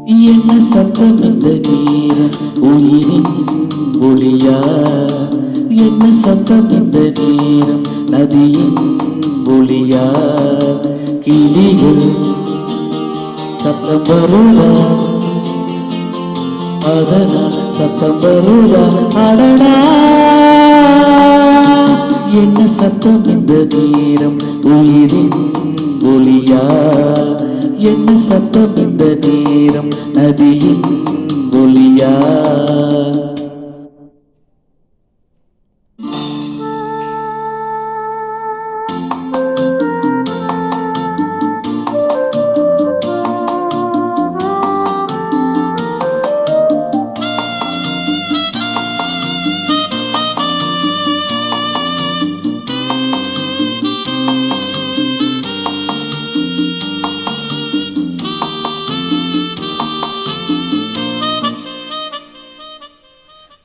என்ன சத்தம் இந்த நேரம் உயிரின் ஒளியா? என்ன சத்தம் இந்த நேரம் நதியின் ஒளியா? கிளிகள் சத்தம் வருவா, அதனால் சத்தம் வருவா. அடடா, என்ன சத்தம் இந்த நேரம் உயிரின் ஒளியா? என்ன சத்தம் இந்த நேரம் நதியின் ஒளியா?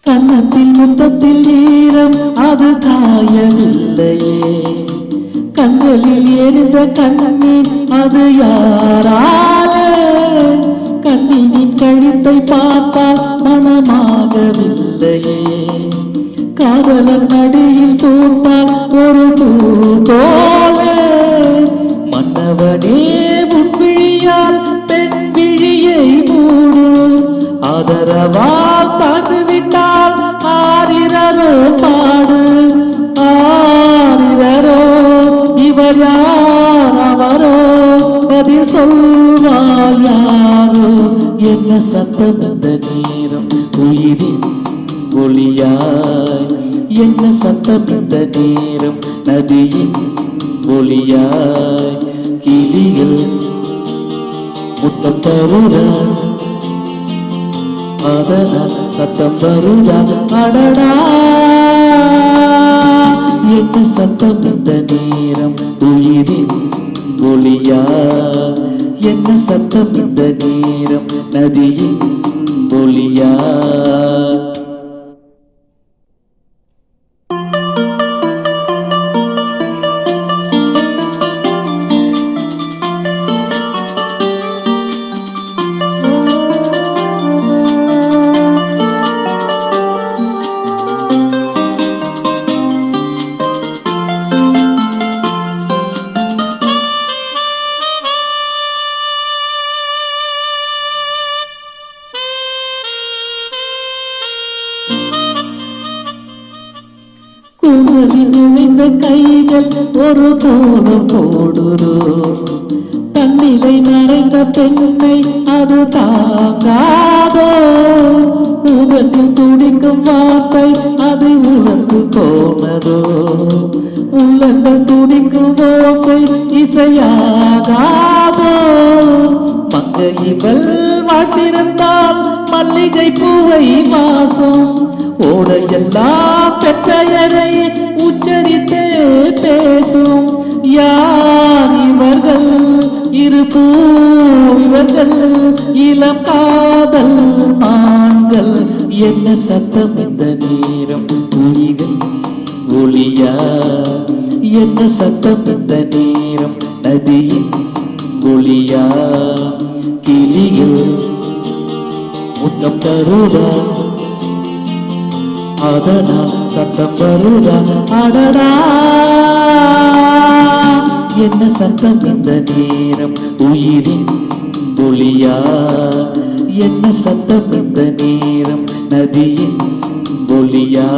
கன்னத்தில் முத்தத்தில் ஈரம் அது காயவில்லையே, கண்களில் எரிந்த கண்ணீர் அது யாராலே? கண்ணினின் கழுத்தை பார்த்தால் மனமாகவில்லையே, காதலன் அடியில் தூண்டால் ஒரு பூந்தோலே. மன்னவனே உன் விழியால் பெண் விழியை மூடு, ஆதரவால் சார்ந்து விட்டால் ஆரிரரோ பாடு. ஆரிரரோ இவர் யார் அவரோ, பதில் சொல்வார் யாரோ? என்ன சத்தம் இந்த நேரம் உயிரின் ஒளியாய்? என்ன சத்தம் இந்த நேரம் நதியின் ஒளியாய்? கிளிகள் முத்தம் தருரா, அதனால் சத்தம் வருதா. அடடா, என்ன சத்தம் இந்த நேரம் உயிரின் ஒளியா? என்ன சத்தம் இந்த நேரம் நதியின் ஒளியா? கூந்தலில் நுழைந்த கைகள் ஒரு கோலம் போடுதோ, தன்னிலை மறைந்த பெண்ணை அது தாங்காதோ. உதட்டில் துடிக்கும் வார்த்தை அது உணர்ந்து போனதோ, உள்ளங்கள் துடிக்கும் ஓசை இசையாகாதோ. மங்கை இவள் வாழ்த்திருந்தால் மல்லிகை பூவை வாசம், ஓடையெல்லாம் பெற்றையரை உச்சரித்தே பேசும். யார் இவர்கள் இருப்பூ இவர்கள் இளம் காதல் ஆண்கள்? என்ன சத்தம் இந்த நேரம் உயிரின் ஒளியா? என்ன சத்தம் இந்த நேரம் நதியின் ஒளியா? கிளிகள் முத்தம் தருவா, அதனால் சத்தம் வருதா. அடடா, என்ன சத்தம் இந்த நேரம் உயிரின் ஒளியா? என்ன சத்தம் இந்த நேரம் நதியின் ஒளியா?